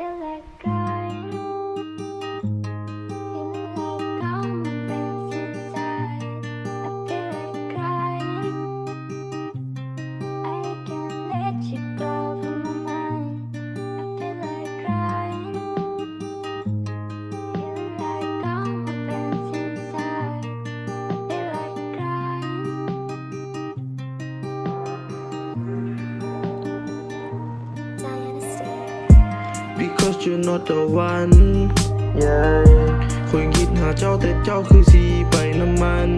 feel like crying. Feel like all my pains inside. I feel like crying. I can't let you go from my mind. I feel like crying. Feel like all my pains inside. I feel like crying. Because you're not the one yeah ข้อยคิดหาเจ้าแต่เจ้าคือสิไปน้ำมัน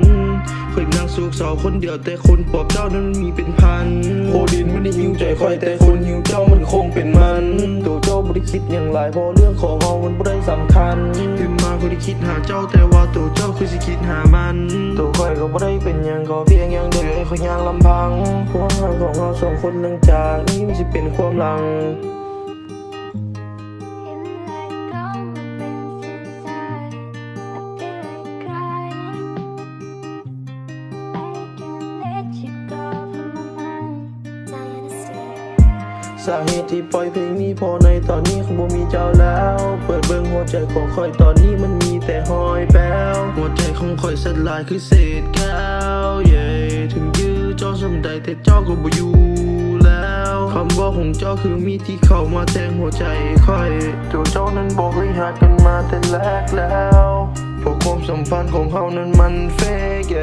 ข้อยนั่งสุขเศร้าคนเดียวแต่คนปลอบเจ้านั้นมีเป็นพันโคดินมันได้หิวใจข้อยแต่คนหิวเจ้ามันคงเป็นมันตัวเจ้าบ่ได้คิดหยังหลายเพราะเรื่องของเฮามันบ่ได้สำคัญตื่นมาข้อยได้คิดหาเจ้าแต่ว่าตัวเจ้าคือสิคิดหามันตัวข้อยก็บ่ได้เป็นหยังก็เพียงอย่างเดียวให้ข้อยย่างลำพังความรักของเฮาสองคนหลังจากนี้มันสิเป็นความหลังสาเหตุที่ปล่อยเพลงนี้พอในตอนนี้เขาบ่มีเจ้าแล้วเปิดเบิ่งหัวใจของข้อยตอนนี้มันมีแต่หอยแป้วหัวใจของข้อยสลายคือเศษแก้วเย่ถึงยื้อเจ้าสำใดแต่เจ้าก็บ่อยู่แล้วคำบอกของเจ้าคือมีที่เข้ามาแทงหัวใจข้อยตัวเจ้านั้นบอกให้หักกันมาแต่แรกแล้วเพราะความสัมพันธ์ของเฮานั้นมันเฟก